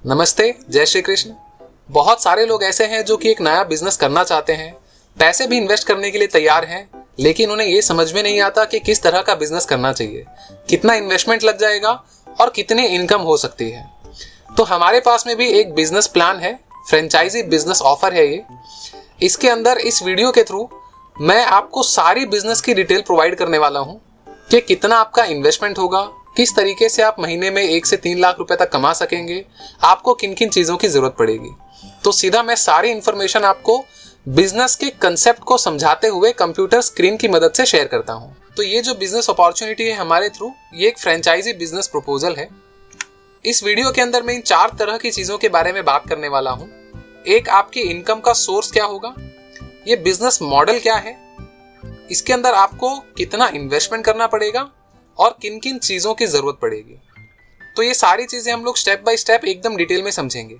नमस्ते, जय श्री कृष्ण। बहुत सारे लोग ऐसे हैं जो कि एक नया बिजनेस करना चाहते हैं, पैसे भी इन्वेस्ट करने के लिए तैयार हैं, लेकिन उन्हें ये समझ में नहीं आता कि किस तरह का बिजनेस करना चाहिए, कितना इन्वेस्टमेंट लग जाएगा और कितनी इनकम हो सकती है। तो हमारे पास में भी एक बिजनेस प्लान है, फ्रेंचाइजी बिजनेस ऑफर है ये। इसके अंदर इस वीडियो के थ्रू मैं आपको सारी बिजनेस की डिटेल प्रोवाइड करने वाला हूँ कि कितना आपका इन्वेस्टमेंट होगा, किस तरीके से आप महीने में 1 से 3 लाख रुपए तक कमा सकेंगे, आपको किन किन चीजों की जरूरत पड़ेगी। तो सीधा मैं सारी इंफॉर्मेशन आपको बिजनेस के कंसेप्ट को समझाते हुए कंप्यूटर स्क्रीन की मदद से शेयर करता हूं। तो ये जो बिजनेस अपॉर्चुनिटी है हमारे थ्रू, ये एक फ्रेंचाइजी बिजनेस प्रपोजल है। इस वीडियो के अंदर मैं इन 4 तरह की चीजों के बारे में बात करने वाला हूं। एक, आपकी इनकम का सोर्स क्या होगा, ये बिजनेस मॉडल क्या है, इसके अंदर आपको कितना इन्वेस्टमेंट करना पड़ेगा और किन किन चीजों की जरूरत पड़ेगी। तो ये सारी चीजें हम लोग स्टेप बाय स्टेप एकदम डिटेल में समझेंगे।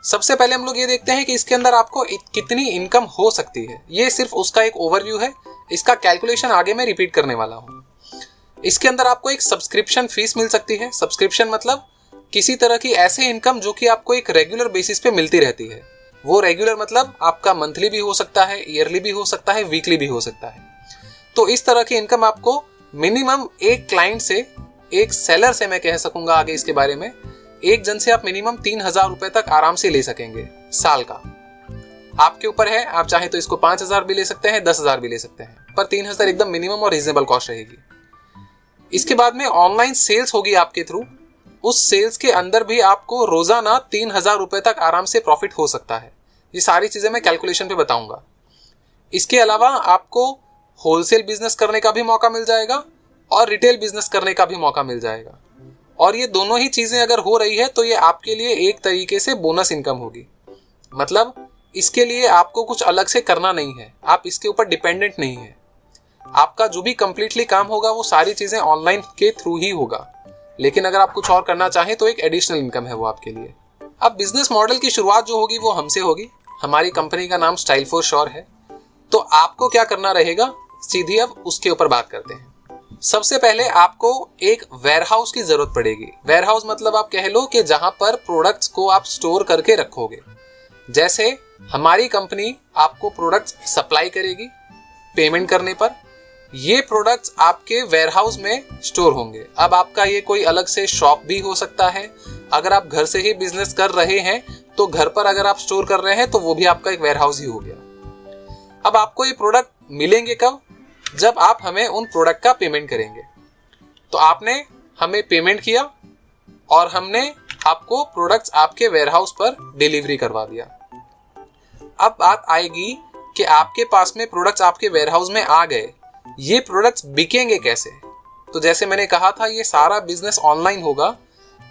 सबसे पहले हम लोग ये देखते हैं कि इसके अंदर आपको कितनी इनकम हो सकती है। ये सिर्फ उसका एक ओवरव्यू है, इसका कैलकुलेशन आगे मैं रिपीट करने वाला हूं। इसके अंदर आपको एक सब्सक्रिप्शन फीस मिल सकती है। सब्सक्रिप्शन मतलब किसी तरह की ऐसे इनकम जो कि आपको एक रेगुलर बेसिस पे मिलती रहती है। वो रेगुलर मतलब आपका मंथली भी हो सकता है, ईयरली भी हो सकता है, वीकली भी हो सकता है। तो इस तरह की इनकम आपको मिनिमम एक क्लाइंट से, एक सेलर से मैं कह सकूंगा आगे इसके बारे में, एक जन से आप मिनिमम 3,000 रुपए तक आराम से ले सकेंगे साल का। आपके ऊपर है, आप चाहे तो इसको 5,000 भी ले सकते हैं, 10,000 भी ले सकते हैं, पर 3,000 एकदम मिनिमम और रीजनेबल कॉस्ट रहेगी। इसके बाद में ऑनलाइन सेल्स होगी आपके थ्रू। उस सेल्स के अंदर भी आपको रोजाना 3,000 रुपए तक आराम से प्रॉफिट हो सकता है। ये सारी चीजें मैं कैलकुलेशन पे बताऊंगा। इसके अलावा आपको होलसेल बिजनेस करने का भी मौका मिल जाएगा और रिटेल बिजनेस करने का भी मौका मिल जाएगा। और ये दोनों ही चीजें अगर हो रही है तो ये आपके लिए एक तरीके से बोनस इनकम होगी। मतलब इसके लिए आपको कुछ अलग से करना नहीं है, आप इसके ऊपर डिपेंडेंट नहीं है। आपका जो भी कंप्लीटली काम होगा वो सारी चीजें ऑनलाइन के थ्रू ही होगा। लेकिन अगर आप कुछ और करना चाहें तो एक एडिशनल इनकम है वो आपके लिए। अब बिजनेस मॉडल की शुरुआत जो होगी वो हमसे होगी। हमारी कंपनी का नाम स्टाइल फॉर श्योर है। तो आपको क्या करना रहेगा, सीधी अब उसके ऊपर बात करते हैं। सबसे पहले आपको एक वेयरहाउस की जरूरत पड़ेगी। वेयरहाउस मतलब आप कह लो कि जहां पर प्रोडक्ट्स को आप स्टोर करके रखोगे। जैसे हमारी कंपनी आपको प्रोडक्ट्स सप्लाई करेगी, पेमेंट करने पर ये प्रोडक्ट्स आपके वेयरहाउस में स्टोर होंगे। अब आपका ये कोई अलग से शॉप भी हो सकता है। अगर आप घर से ही बिजनेस कर रहे हैं तो घर पर अगर आप स्टोर कर रहे हैं तो वो भी आपका एक वेयरहाउस ही हो गया। अब आपको ये प्रोडक्ट मिलेंगे कब, जब आप हमें उन प्रोडक्ट का पेमेंट करेंगे। तो आपने हमें पेमेंट किया और हमने आपको प्रोडक्ट्स आपके वेयरहाउस पर डिलीवरी करवा दिया। अब बात आएगी कि आपके पास में प्रोडक्ट्स आपके वेयरहाउस में आ गए, ये प्रोडक्ट्स बिकेंगे कैसे। तो जैसे मैंने कहा था ये सारा बिजनेस ऑनलाइन होगा।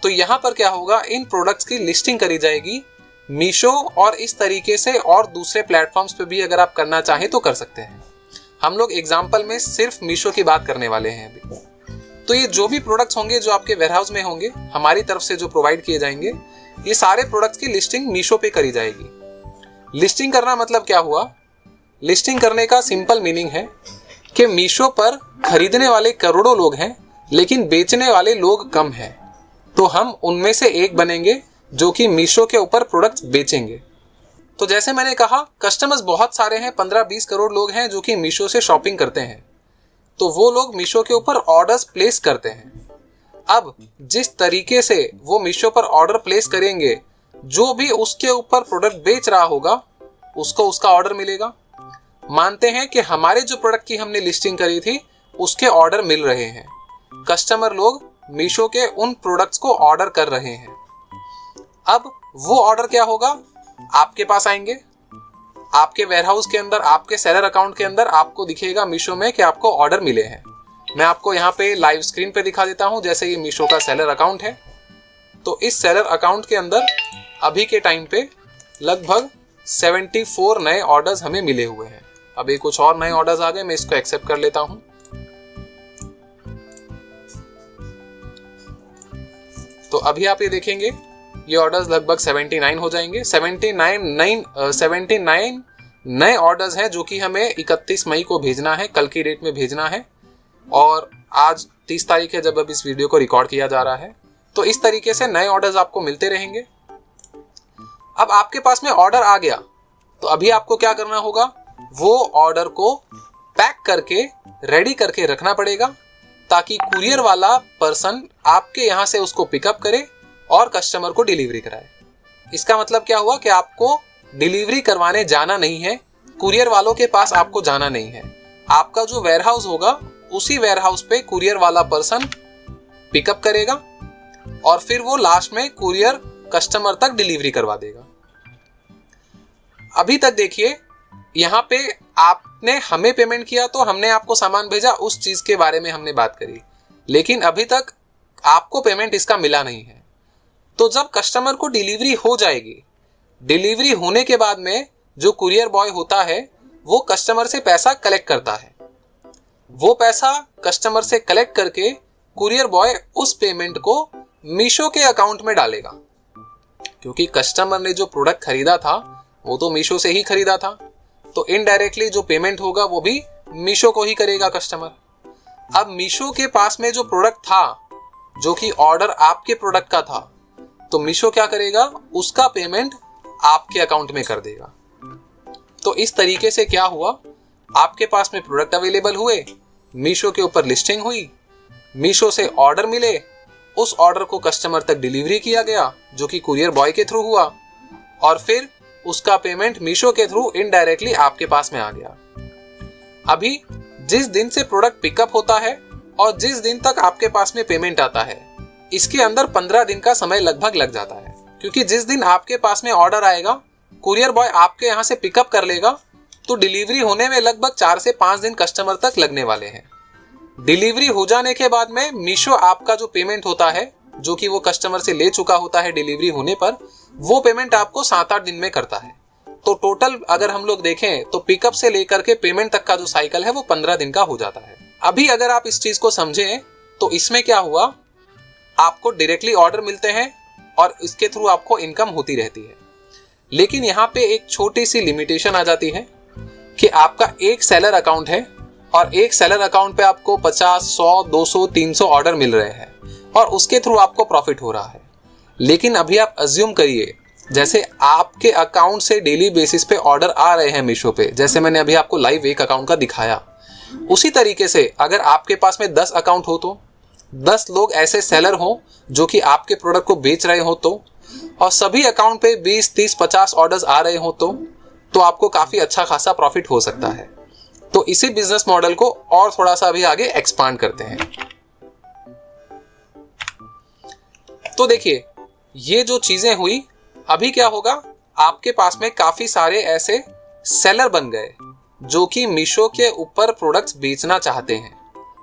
तो यहां पर क्या होगा, इन प्रोडक्ट्स की लिस्टिंग करी जाएगी मीशो और इस तरीके से और दूसरे प्लेटफॉर्म्स पे भी अगर आप करना चाहें तो कर सकते हैं। हम लोग एग्जाम्पल में सिर्फ मीशो की बात करने वाले हैं अभी। तो ये जो भी प्रोडक्ट्स होंगे जो आपके वेयरहाउस में होंगे, हमारी तरफ से जो प्रोवाइड किए जाएंगे, ये सारे प्रोडक्ट्स की लिस्टिंग मीशो पे करी जाएगी। लिस्टिंग करना मतलब क्या हुआ, लिस्टिंग करने का सिंपल मीनिंग है कि मीशो पर खरीदने वाले करोड़ों लोग हैं लेकिन बेचने वाले लोग कम हैं। तो हम उनमें से एक बनेंगे जो कि मीशो के ऊपर प्रोडक्ट्स बेचेंगे। तो जैसे मैंने कहा, कस्टमर्स बहुत सारे हैं, 15-20 करोड़ लोग हैं जो कि मीशो से शॉपिंग करते हैं। तो वो लोग मीशो के ऊपर ऑर्डर्स प्लेस करते हैं। अब जिस तरीके से वो मीशो पर ऑर्डर प्लेस करेंगे, जो भी उसके ऊपर प्रोडक्ट बेच रहा होगा उसको उसका ऑर्डर मिलेगा। मानते हैं कि हमारे जो प्रोडक्ट की हमने लिस्टिंग करी थी उसके ऑर्डर मिल रहे हैं, कस्टमर लोग मीशो के उन प्रोडक्ट्स को ऑर्डर कर रहे हैं। अब वो ऑर्डर क्या होगा, आपके पास आएंगे, आपके वेयरहाउस के अंदर, आपके सेलर अकाउंट के अंदर आपको दिखेगा मीशो में कि आपको ऑर्डर मिले हैं। मैं आपको यहाँ पे लाइव स्क्रीन पे दिखा देता हूँ। जैसे ये मीशो का सेलर अकाउंट है, तो इस सेलर अकाउंट के अंदर अभी के टाइम पे लगभग 74 नए ऑर्डर्स हमें मिले हुए हैं। अभी कुछ और नए ऑर्डर्स आ गए, मैं इसको एक्सेप्ट कर लेता हूँ। तो अभी आप ये देखेंगे ये ऑर्डर्स लगभग 79 हो जाएंगे। 79 नए ऑर्डर्स हैं जो कि हमें 31 मई को भेजना है, कल की डेट में भेजना है। और आज 30 तारीख है जब अब इस वीडियो को रिकॉर्ड किया जा रहा है। तो इस तरीके से नए ऑर्डर्स आपको मिलते रहेंगे। अब आपके पास में ऑर्डर आ गया तो अभी आपको क्या करना होगा, वो ऑर्डर को पैक करके रेडी करके रखना पड़ेगा ताकि कुरियर वाला पर्सन आपके यहां से उसको पिकअप करे और कस्टमर को डिलीवरी कराए। इसका मतलब क्या हुआ कि आपको डिलीवरी करवाने जाना नहीं है, कुरियर वालों के पास आपको जाना नहीं है। आपका जो वेयरहाउस होगा उसी वेयरहाउस पे कुरियर वाला पर्सन पिकअप करेगा और फिर वो लास्ट में कुरियर कस्टमर तक डिलीवरी करवा देगा। अभी तक देखिए, यहाँ पे आपने हमें पेमेंट किया तो हमने आपको सामान भेजा, उस चीज के बारे में हमने बात करी, लेकिन अभी तक आपको पेमेंट इसका मिला नहीं है। तो जब कस्टमर को डिलीवरी हो जाएगी, डिलीवरी होने के बाद में जो कुरियर बॉय होता है वो कस्टमर से पैसा कलेक्ट करता है। वो पैसा कस्टमर से कलेक्ट करके कुरियर बॉय उस पेमेंट को मीशो के अकाउंट में डालेगा, क्योंकि कस्टमर ने जो प्रोडक्ट खरीदा था वो तो मीशो से ही खरीदा था, तो इनडायरेक्टली जो पेमेंट होगा वो भी मीशो को ही करेगा कस्टमर। अब मीशो के पास में जो प्रोडक्ट था, जो कि ऑर्डर आपके प्रोडक्ट का था, तो मीशो क्या करेगा, उसका पेमेंट आपके अकाउंट में कर देगा। तो इस तरीके से क्या हुआ, आपके पास में प्रोडक्ट अवेलेबल हुए, मीशो के ऊपर लिस्टिंग हुई, मीशो से ऑर्डर मिले, उस ऑर्डर को कस्टमर तक डिलीवरी किया गया जो कि कुरियर बॉय के थ्रू हुआ, और फिर उसका पेमेंट मीशो के थ्रू इनडायरेक्टली आपके पास में आ गया। अभी जिस दिन से प्रोडक्ट पिकअप होता है और जिस दिन तक आपके पास में पेमेंट आता है, इसके अंदर 15 दिन का समय लगभग लग जाता है, क्योंकि जिस दिन आपके पास में ऑर्डर आएगा, कुरियर बॉय आपके यहाँ से पिकअप कर लेगा, तो डिलीवरी होने में लगभग 4 से 5 दिन कस्टमर तक लगने वाले हैं। डिलीवरी हो जाने के बाद में मीशो आपका जो पेमेंट होता है, जो कि वो कस्टमर से ले चुका होता है डिलीवरी होने पर, वो पेमेंट आपको 7-8 दिन में करता है। तो टोटल अगर हम लोग देखें तो पिकअप से लेकर के पेमेंट तक का जो साइकिल है वो 15 दिन का हो जाता है। अभी अगर आप इस चीज को समझें तो इसमें क्या हुआ, आपको डायरेक्टली ऑर्डर मिलते हैं और इसके थ्रू आपको इनकम होती रहती है। लेकिन यहाँ पे एक छोटी सी लिमिटेशन आ जाती है कि आपका एक सेलर अकाउंट है और एक सेलर अकाउंट पे आपको 50, 100, 200, 300 ऑर्डर मिल रहे हैं और उसके थ्रू आपको प्रॉफिट हो रहा है। लेकिन अभी आप अज्यूम करिए, जैसे आपके अकाउंट से डेली बेसिस पे ऑर्डर आ रहे हैं मीशो पे, जैसे मैंने अभी आपको लाइव एक अकाउंट का दिखाया, उसी तरीके से अगर आपके पास में 10 अकाउंट हो, तो 10 लोग ऐसे सेलर हो जो कि आपके प्रोडक्ट को बेच रहे हो, तो और सभी अकाउंट पे 20, 30, 50 ऑर्डर्स आ रहे हो, तो आपको काफी अच्छा खासा प्रॉफिट हो सकता है। तो इसी बिजनेस मॉडल को और थोड़ा सा अभी आगे एक्सपांड करते हैं। तो देखिए, ये जो चीजें हुई, अभी क्या होगा, आपके पास में काफी सारे ऐसे सेलर बन गए जो कि मीशो के ऊपर प्रोडक्ट्स बेचना चाहते हैं,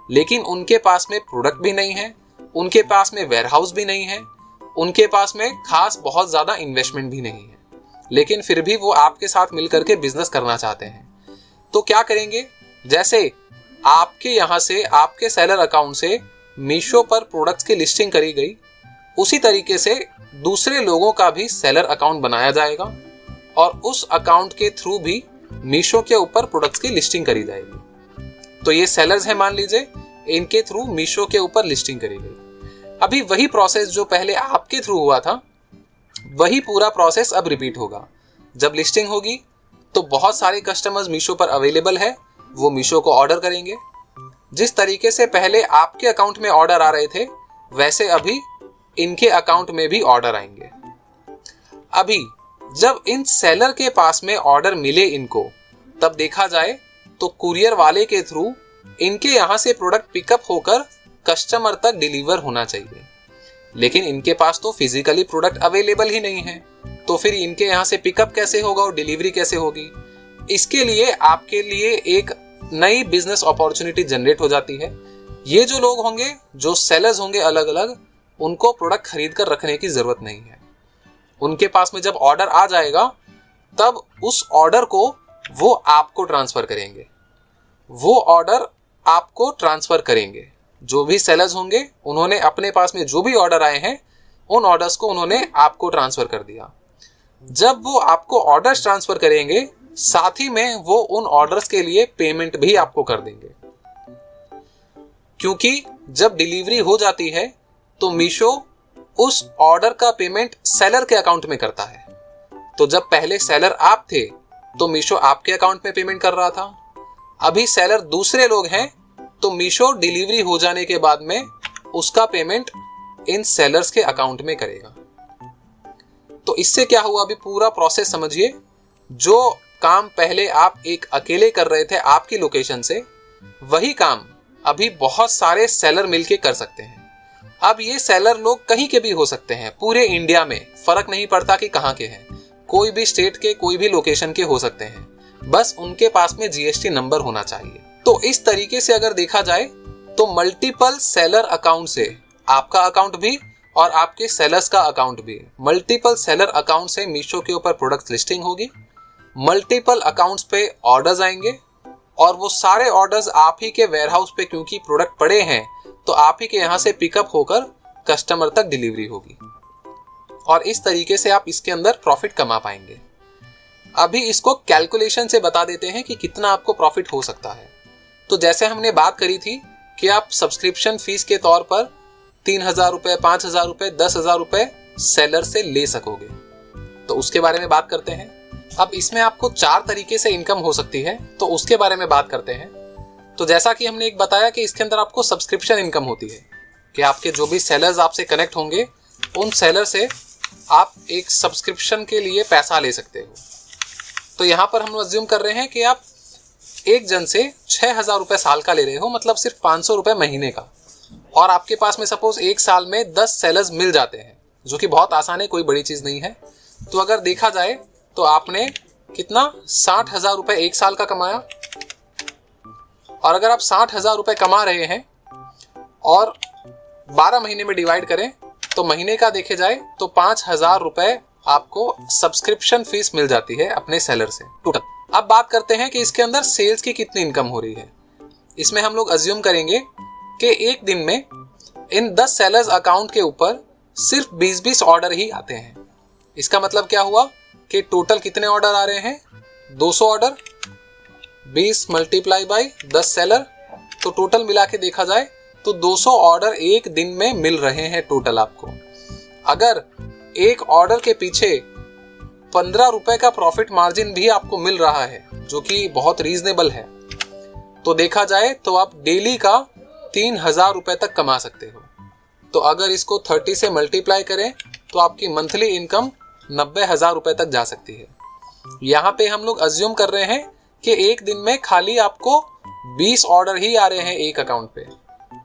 लेकिन उनके पास में प्रोडक्ट भी नहीं है, उनके पास में वेयरहाउस भी नहीं है, उनके पास में खास बहुत ज्यादा इन्वेस्टमेंट भी नहीं है, लेकिन फिर भी वो आपके साथ मिलकर के बिजनेस करना चाहते हैं। तो क्या करेंगे, जैसे आपके यहाँ से, आपके सेलर अकाउंट से मीशो पर प्रोडक्ट्स की लिस्टिंग करी गई, उसी तरीके से दूसरे लोगों का भी सेलर अकाउंट बनाया जाएगा और उस अकाउंट के थ्रू भी मीशो के ऊपर प्रोडक्ट्स की लिस्टिंग करी जाएगी। तो ये सेलर्स हैं, मान लीजिए, इनके थ्रू मीशो के ऊपर लिस्टिंग करी गई। अभी वही प्रोसेस जो पहले आपके थ्रू हुआ था, वही पूरा प्रोसेस अब रिपीट होगा। जब लिस्टिंग होगी तो बहुत सारे कस्टमर्स मीशो पर अवेलेबल है, वो मीशो को ऑर्डर करेंगे। जिस तरीके से पहले आपके अकाउंट में ऑर्डर आ रहे थे, वैसे अभी इनके अकाउंट में भी ऑर्डर आएंगे। अभी जब इन सेलर के पास में ऑर्डर मिले इनको, तब देखा जाए तो कुरियर वाले के थ्रू इनके यहाँ से प्रोडक्ट पिकअप होकर कस्टमर तक डिलीवर होना चाहिए, लेकिन इनके पास तो फिजिकली प्रोडक्ट अवेलेबल ही नहीं है, तो फिर इनके यहाँ से पिकअप कैसे होगा और डिलीवरी कैसे होगी। इसके लिए आपके लिए एक नई बिजनेस अपॉर्चुनिटी जनरेट हो जाती है। ये जो लोग होंगे, जो सेलर्स होंगे अलग अलग, उनको प्रोडक्ट खरीद कर रखने की जरूरत नहीं है। उनके पास में जब ऑर्डर आ जाएगा, तब उस ऑर्डर को वो आपको ट्रांसफर करेंगे, वो ऑर्डर आपको ट्रांसफर करेंगे। जो भी सेलर्स होंगे, उन्होंने अपने पास में जो भी ऑर्डर आए हैं, उन ऑर्डर्स को उन्होंने आपको ट्रांसफर कर दिया। जब वो आपको ऑर्डर्स ट्रांसफर करेंगे, साथ ही में वो उन ऑर्डर्स के लिए पेमेंट भी आपको कर देंगे, क्योंकि जब डिलीवरी हो जाती है तो मीशो उस ऑर्डर का पेमेंट सेलर के अकाउंट में करता है। तो जब पहले सेलर आप थे तो मीशो आपके अकाउंट में पेमेंट कर रहा था। अभी सेलर दूसरे लोग हैं तो मीशो डिलीवरी हो जाने के बाद में उसका पेमेंट इन सेलर्स के अकाउंट में करेगा। तो इससे क्या हुआ, अभी पूरा प्रोसेस समझिए। जो काम पहले आप एक अकेले कर रहे थे आपकी लोकेशन से, वही काम अभी बहुत सारे सेलर मिलके कर सकते हैं। अब ये सेलर लोग कहीं के भी हो सकते हैं, पूरे इंडिया में, फर्क नहीं पड़ता कि कहाँ के हैं, कोई भी स्टेट के, कोई भी लोकेशन के हो सकते हैं, बस उनके पास में जीएसटी नंबर होना चाहिए। तो इस तरीके से अगर देखा जाए तो मल्टीपल सेलर अकाउंट से आपका अकाउंट भी और आपके सेलर्स का अकाउंट भी, मल्टीपल सेलर अकाउंट से मीशो के ऊपर प्रोडक्ट लिस्टिंग होगी, मल्टीपल अकाउंट्स पे ऑर्डर्स आएंगे और वो सारे ऑर्डर्स आप ही के वेयरहाउस पे, क्योंकि प्रोडक्ट पड़े हैं तो आप ही के यहाँ से पिकअप होकर कस्टमर तक डिलीवरी होगी और इस तरीके से आप इसके अंदर प्रॉफिट कमा पाएंगे। अभी इसको कैलकुलेशन से बता देते हैं कि कितना आपको प्रॉफिट हो सकता है। तो जैसे हमने बात करी थी कि आप सब्सक्रिप्शन फीस के तौर पर 3,000 रुपए, 5,000 रुपए, 10,000 रुपए सेलर से ले सकोगे, तो उसके बारे में बात करते हैं। अब इसमें आपको 4 तरीके से इनकम हो सकती है, तो उसके बारे में बात करते हैं। तो जैसा कि हमने एक बताया कि इसके अंदर आपको सब्सक्रिप्शन इनकम होती है कि आपके जो भी सेलर्स आपसे कनेक्ट होंगे उन सेलर से आप एक सब्सक्रिप्शन के लिए पैसा ले सकते हो। तो यहाँ पर हम अज्यूम कर रहे हैं कि आप एक जन से 6,000 रुपए साल का ले रहे हो, मतलब सिर्फ 500 रुपए महीने का, और आपके पास में सपोज एक साल में 10 सेलर्स मिल जाते हैं, जो कि बहुत आसान है, कोई बड़ी चीज नहीं है। तो अगर देखा जाए तो आपने कितना 60,000 रुपए एक साल का कमाया, और अगर आप 60,000 रुपए कमा रहे हैं और 12 महीने में डिवाइड करें तो महीने का देखे जाए तो 5,000 रुपए आपको सब्सक्रिप्शन फीस मिल जाती है अपने सेलर से टोटल। अब बात करते हैं कि इसके अंदर सेल्स की कितनी इनकम हो रही है। इसमें हम लोग अज्यूम करेंगे कि एक दिन में इन 10 सेलर्स अकाउंट के ऊपर सिर्फ 20-20 ऑर्डर ही आते हैं। इसका मतलब क्या हुआ कि टोटल कितने ऑर्डर आ रहे हैं, 200 ऑर्डर, 20 मल्टीप्लाई बाई 10 सेलर, तो टोटल मिला के देखा जाए तो 200 ऑर्डर एक दिन में मिल रहे हैं टोटल आपको। अगर एक ऑर्डर के पीछे 15 रुपए का प्रॉफिट मार्जिन भी आपको मिल रहा है, जो कि बहुत रीजनेबल है, तो देखा जाए तो आप डेली का 3,000 रुपए तक कमा सकते हो। तो अगर इसको 30 से मल्टीप्लाई करें तो आपकी मंथली इनकम 90,000 रुपए तक जा सकती है। यहाँ पे हम लोग अज्यूम कर रहे हैं कि एक दिन में खाली आपको 20 ऑर्डर ही आ रहे हैं एक अकाउंट पे,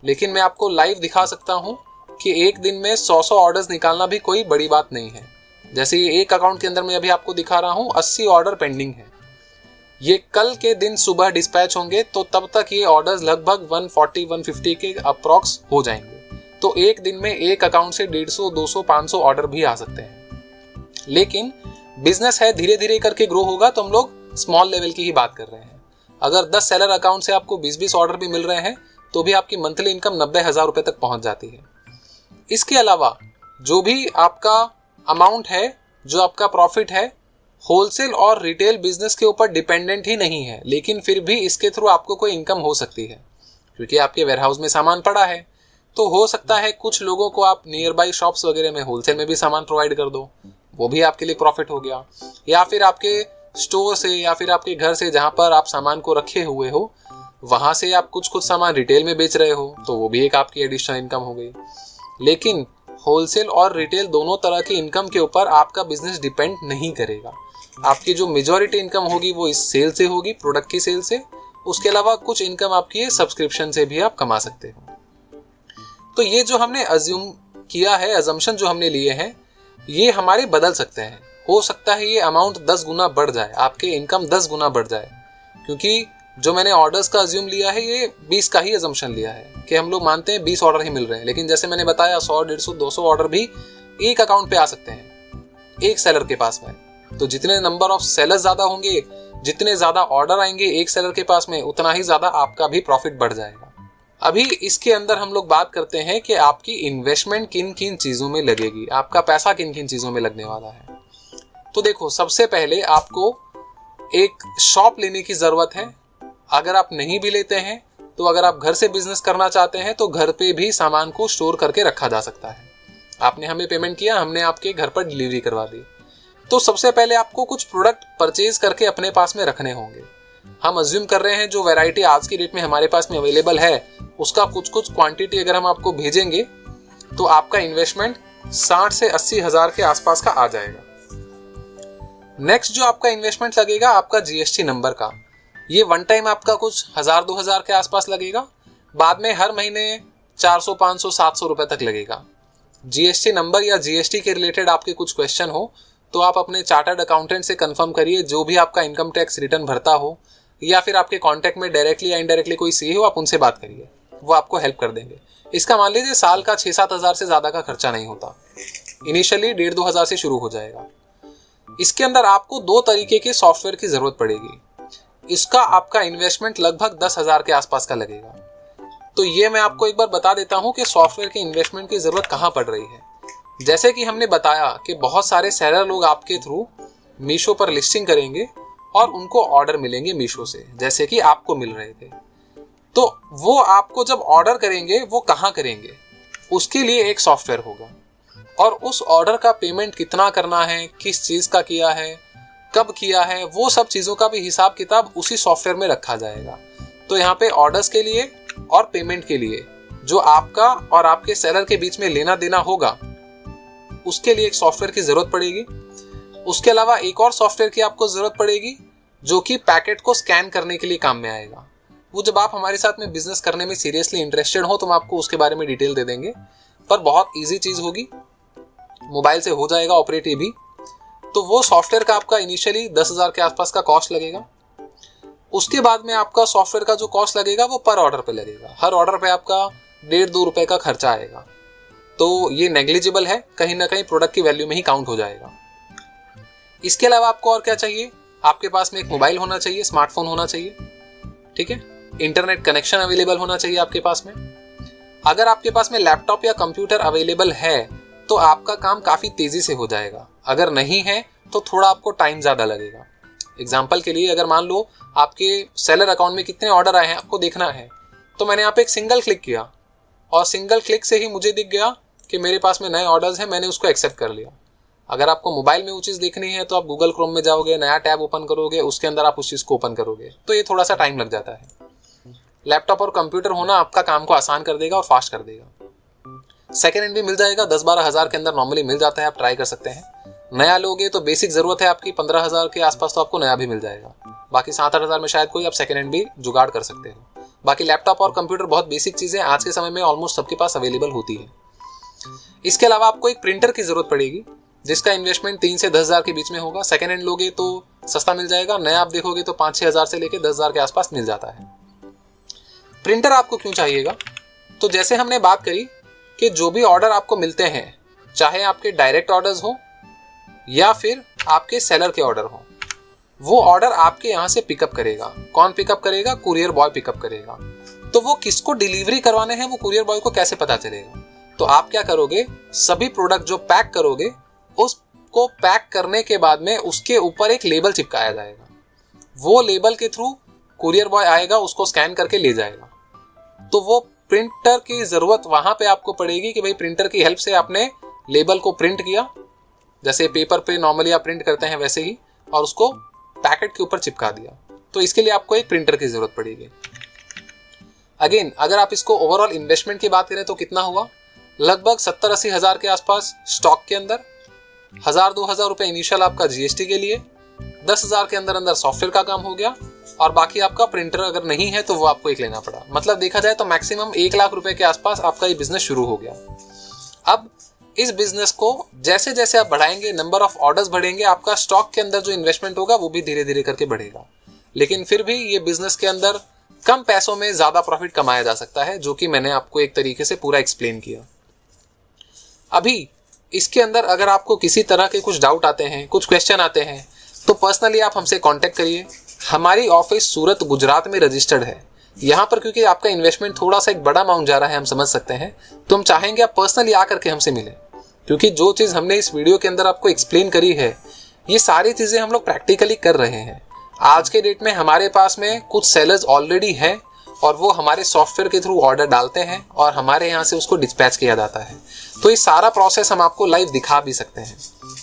लेकिन मैं आपको लाइव दिखा सकता हूँ कि एक दिन में 100 ऑर्डर्स निकालना भी कोई बड़ी बात नहीं है। जैसे ये एक अकाउंट के अंदर मैं अभी आपको दिखा रहा हूँ 80 ऑर्डर पेंडिंग है, ये कल के दिन सुबह डिस्पैच होंगे तो तब तक ये ऑर्डर्स लगभग 140-150 के अप्रॉक्स हो जाएंगे। तो एक दिन में एक अकाउंट से 150, 200, 500 ऑर्डर भी आ सकते हैं। लेकिन बिजनेस है, धीरे धीरे करके ग्रो होगा, तो हम लोग स्मॉल लेवल की ही बात कर रहे हैं। अगर 10 सेलर अकाउंट से आपको 20-20 ऑर्डर भी मिल रहे हैं तो भी आपकी मंथली इनकम 90,000 रुपए तक पहुंच जाती है। इसके अलावा जो भी आपका अमाउंट है, जो आपका प्रॉफिट है, होलसेल और रिटेल बिजनेस के ऊपर डिपेंडेंट ही नहीं है, लेकिन फिर भी इसके थ्रू आपको कोई इनकम हो सकती है, क्योंकि आपके वेयरहाउस में सामान पड़ा है। तो हो सकता है कुछ लोगों को आप नियर बाई शॉप्स वगैरह में होलसेल में भी सामान प्रोवाइड कर दो, वो भी आपके लिए प्रॉफिट हो गया। या फिर आपके स्टोर से या फिर आपके घर से जहां पर आप सामान को रखे हुए हो, वहां से आप कुछ सामान रिटेल में बेच रहे हो, तो वो भी एक आपकी एडिशनल इनकम हो गई। लेकिन होलसेल और रिटेल दोनों तरह की इनकम के ऊपर आपका बिजनेस डिपेंड नहीं करेगा। आपकी जो मेजॉरिटी इनकम होगी वो इस सेल से होगी, प्रोडक्ट की सेल से। उसके अलावा कुछ इनकम आपकी सब्सक्रिप्शन से भी आप कमा सकते हो। तो ये जो हमने अज्यूम किया है, अजम्पशन जो हमने लिए हैं, ये हमारे बदल सकते हैं। हो सकता है ये अमाउंट 10 गुना बढ़ जाए, आपके इनकम 10 गुना बढ़ जाए, क्योंकि जो मैंने ऑर्डर्स का अज्यूम लिया है ये 20 का ही अजम्पशन लिया है कि हम लोग मानते हैं 20 ऑर्डर ही मिल रहे हैं। लेकिन जैसे मैंने बताया 100, 150, 200 ऑर्डर भी एक अकाउंट पे आ सकते हैं एक सेलर के पास में। तो जितने नंबर ऑफ सेलर्स ज्यादा होंगे, जितने ज्यादा ऑर्डर आएंगे एक सेलर के पास में, उतना ही ज्यादा आपका भी प्रॉफिट बढ़ जाएगा। अभी इसके अंदर हम लोग बात करते हैं कि आपकी इन्वेस्टमेंट किन किन चीजों में लगेगी, आपका पैसा किन किन चीजों में लगने वाला है। तो देखो, सबसे पहले आपको एक शॉप लेने की जरूरत है। अगर आप नहीं भी लेते हैं तो अगर आप घर से बिजनेस करना चाहते हैं तो घर पे भी सामान को स्टोर करके रखा जा सकता है। आपने हमें पेमेंट किया, हमने आपके घर पर डिलीवरी करवा दी। तो सबसे पहले आपको कुछ प्रोडक्ट परचेज करके अपने पास में रखने होंगे। हम अज्यूम कर रहे हैं जो वैरायटी आज की डेट में हमारे पास में अवेलेबल है उसका कुछ क्वांटिटी अगर हम आपको भेजेंगे तो आपका इन्वेस्टमेंट 60 से 80 हज़ार के आसपास का आ जाएगा। नेक्स्ट जो आपका इन्वेस्टमेंट लगेगा आपका जीएसटी नंबर का, ये वन टाइम आपका कुछ 1000-2000 के आसपास लगेगा, बाद में हर महीने 400, 500, 700 रुपए तक लगेगा। जीएसटी नंबर या जीएसटी के रिलेटेड आपके कुछ क्वेश्चन हो तो आप अपने चार्टर्ड अकाउंटेंट से कंफर्म करिए, जो भी आपका इनकम टैक्स रिटर्न भरता हो या फिर आपके कांटेक्ट में डायरेक्टली या इनडायरेक्टली कोई सीए हो, आप उनसे बात करिए, वो आपको हेल्प कर देंगे। इसका मान लीजिए साल का 6-7 हज़ार से ज़्यादा का खर्चा नहीं होता, इनिशियली 1.5-2 हज़ार से शुरू हो जाएगा। इसके अंदर आपको 2 तरीके के सॉफ्टवेयर की ज़रूरत पड़ेगी। इसका आपका इन्वेस्टमेंट लगभग 10 हज़ार के आसपास का लगेगा। तो ये मैं आपको एक बार बता देता हूँ कि सॉफ्टवेयर के इन्वेस्टमेंट की ज़रूरत कहाँ पड़ रही है। जैसे कि हमने बताया कि बहुत सारे सेलर लोग आपके थ्रू मीशो पर लिस्टिंग करेंगे और उनको ऑर्डर मिलेंगे मीशो से, जैसे कि आपको मिल रहे थे। तो वो आपको जब ऑर्डर करेंगे वो कहाँ करेंगे, उसके लिए एक सॉफ्टवेयर होगा और उस ऑर्डर का पेमेंट कितना करना है, किस चीज़ का किया है, कब किया है, वो सब चीज़ों का भी हिसाब किताब उसी सॉफ्टवेयर में रखा जाएगा। तो यहाँ पे ऑर्डर्स के लिए और पेमेंट के लिए जो आपका और आपके सेलर के बीच में लेना देना होगा उसके लिए एक सॉफ्टवेयर की जरूरत पड़ेगी। उसके अलावा एक और सॉफ्टवेयर की आपको जरूरत पड़ेगी जो कि पैकेट को स्कैन करने के लिए काम में आएगा। वो जब आप हमारे साथ में बिजनेस करने में सीरियसली इंटरेस्टेड हो तो हम आपको उसके बारे में डिटेल दे देंगे, पर बहुत ईजी चीज़ होगी, मोबाइल से हो जाएगा ऑपरेटिव भी। तो वो सॉफ्टवेयर का आपका इनिशियली 10 हज़ार के आसपास का कॉस्ट लगेगा। उसके बाद में आपका सॉफ्टवेयर का जो कॉस्ट लगेगा वो पर ऑर्डर पे लगेगा। हर ऑर्डर पे आपका 1.5-2 रुपए का खर्चा आएगा। तो ये नेग्लिजिबल है, कहीं ना कहीं प्रोडक्ट की वैल्यू में ही काउंट हो जाएगा। इसके अलावा आपको और क्या चाहिए, आपके पास में एक मोबाइल होना चाहिए, स्मार्टफोन होना चाहिए, ठीक है, इंटरनेट कनेक्शन अवेलेबल होना चाहिए आपके पास में। अगर आपके पास में लैपटॉप या कंप्यूटर अवेलेबल है तो आपका काम काफ़ी तेज़ी से हो जाएगा। अगर नहीं है तो थोड़ा आपको टाइम ज़्यादा लगेगा। एग्जाम्पल के लिए अगर मान लो आपके सेलर अकाउंट में कितने ऑर्डर आए हैं आपको देखना है, तो मैंने यहाँ पे एक सिंगल क्लिक किया और सिंगल क्लिक से ही मुझे दिख गया कि मेरे पास में नए ऑर्डर्स हैं, मैंने उसको एक्सेप्ट कर लिया। अगर आपको मोबाइल में वो चीज़ देखनी है तो आप गूगल क्रोम में जाओगे, नया टैब ओपन करोगे, उसके अंदर आप उस चीज़ को ओपन करोगे, तो ये थोड़ा सा टाइम लग जाता है। लैपटॉप और कंप्यूटर होना आपका काम को आसान कर देगा और फास्ट कर देगा। सेकेंड हैंड भी मिल जाएगा, 10-12 हज़ार के अंदर नॉर्मली मिल जाता है, आप ट्राई कर सकते हैं। नया लोगे तो बेसिक ज़रूरत है आपकी 15 हज़ार के आसपास, तो आपको नया भी मिल जाएगा। बाकी 7-8 हज़ार में शायद कोई आप सेकेंड हैंड भी जुगाड़ कर सकते हो। बाकी लैपटॉप और कंप्यूटर बहुत बेसिक चीज़ें आज के समय में ऑलमोस्ट सबके पास अवेलेबल होती है। इसके अलावा आपको एक प्रिंटर की ज़रूरत पड़ेगी जिसका इन्वेस्टमेंट 3 से 10 हज़ार के बीच में होगा। सेकेंड हैंड लोगे तो सस्ता मिल जाएगा, नया आप देखोगे तो 5-6 हज़ार से लेकर 10 हज़ार के आसपास मिल जाता है। प्रिंटर आपको क्यों चाहिएगा, तो जैसे हमने बात करी कि जो भी ऑर्डर आपको मिलते हैं, चाहे आपके डायरेक्ट ऑर्डर्स हो या फिर आपके सेलर के ऑर्डर हो, वो ऑर्डर आपके यहाँ से पिकअप करेगा। कौन पिकअप करेगा, कुरियर बॉय पिकअप करेगा। तो वो किसको डिलीवरी करवाने हैं वो कुरियर बॉय को कैसे पता चलेगा, तो आप क्या करोगे, सभी प्रोडक्ट जो पैक करोगे उसको पैक करने के बाद में उसके ऊपर एक लेबल चिपकाया जाएगा। वो लेबल के थ्रू कुरियर बॉय आएगा, उसको स्कैन करके ले जाएगा। तो वो प्रिंटर की ज़रूरत वहाँ पे आपको पड़ेगी कि भाई प्रिंटर की हेल्प से आपने लेबल को प्रिंट किया, जैसे पेपर पे नॉर्मली आप प्रिंट करते हैं वैसे ही, और उसको पैकेट के ऊपर चिपका दिया। तो इसके लिए आपको एक प्रिंटर की ज़रूरत पड़ेगी। अगेन अगर आप इसको ओवरऑल इन्वेस्टमेंट की बात करें तो कितना हुआ, लगभग 70-80 हज़ार के आसपास स्टॉक के अंदर, 1000-2 हज़ार रुपये इनिशियल आपका जीएसटी के लिए, 10 हज़ार के अंदर अंदर सॉफ्टवेयर का काम हो गया, और बाकी आपका प्रिंटर अगर नहीं है तो वो आपको एक लेना पड़ा। मतलब देखा जाए तो मैक्सिमम 1 लाख रुपए के आसपास आपका ये बिजनेस शुरू हो गया। अब इस बिजनेस को जैसे जैसे आप बढ़ाएंगे, नंबर ऑफ ऑर्डर्स बढ़ेंगे, आपका स्टॉक के अंदर जो इन्वेस्टमेंट होगा वो भी धीरे धीरे करके बढ़ेगा। लेकिन फिर भी ये बिजनेस के अंदर कम पैसों में ज्यादा प्रॉफिट कमाया जा सकता है, जो कि मैंने आपको एक तरीके से पूरा एक्सप्लेन किया। अभी इसके अंदर अगर आपको किसी तरह के कुछ डाउट आते हैं, कुछ क्वेश्चन आते हैं, तो पर्सनली आप हमसे कांटेक्ट करिए। हमारी ऑफिस सूरत गुजरात में रजिस्टर्ड है। यहाँ पर क्योंकि आपका इन्वेस्टमेंट थोड़ा सा एक बड़ा अमाउंट जा रहा है, हम समझ सकते हैं, तो हम चाहेंगे आप पर्सनली आकर के हमसे मिलें, क्योंकि जो चीज़ हमने इस वीडियो के अंदर आपको एक्सप्लेन करी है ये सारी चीज़ें हम लोग प्रैक्टिकली कर रहे हैं। आज के डेट में हमारे पास में कुछ सेलर्स ऑलरेडी हैं और वो हमारे सॉफ्टवेयर के थ्रू ऑर्डर डालते हैं और हमारे यहाँ से उसको डिस्पैच किया जाता है। तो ये सारा प्रोसेस हम आपको लाइव दिखा भी सकते हैं।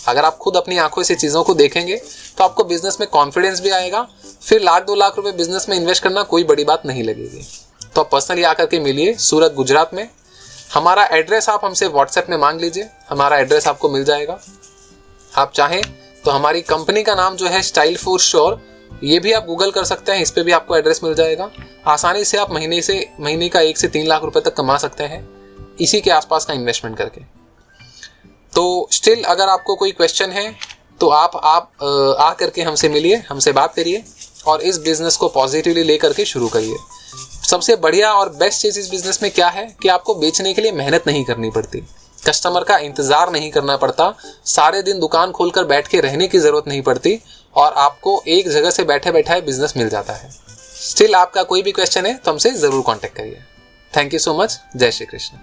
अगर आप खुद अपनी आंखों से चीज़ों को देखेंगे तो आपको बिजनेस में कॉन्फिडेंस भी आएगा, फिर 1-2 लाख रुपए बिजनेस में इन्वेस्ट करना कोई बड़ी बात नहीं लगेगी। तो आप पर्सनली आकर के मिलिए सूरत गुजरात में। हमारा एड्रेस आप हमसे व्हाट्सएप में मांग लीजिए, हमारा एड्रेस आपको मिल जाएगा। आप चाहें तो हमारी कंपनी का नाम जो है स्टाइल फॉर श्योर, ये भी आप गूगल कर सकते हैं, इस पे भी आपको एड्रेस मिल जाएगा। आसानी से आप महीने का 1 से 3 लाख रुपए तक कमा सकते हैं इसी के आसपास का इन्वेस्टमेंट करके। तो स्टिल अगर आपको कोई क्वेश्चन है तो आप आ करके हमसे मिलिए, हमसे बात करिए और इस बिजनेस को पॉजिटिवली ले करके शुरू करिए। सबसे बढ़िया और बेस्ट चीज़ इस बिजनेस में क्या है कि आपको बेचने के लिए मेहनत नहीं करनी पड़ती, कस्टमर का इंतजार नहीं करना पड़ता, सारे दिन दुकान खोलकर बैठ के रहने की जरूरत नहीं पड़ती और आपको एक जगह से बैठे बैठाए बिजनेस मिल जाता है। स्टिल आपका कोई भी क्वेश्चन है तो हमसे ज़रूर कॉन्टेक्ट करिए। Thank you so much. जय श्री कृष्ण।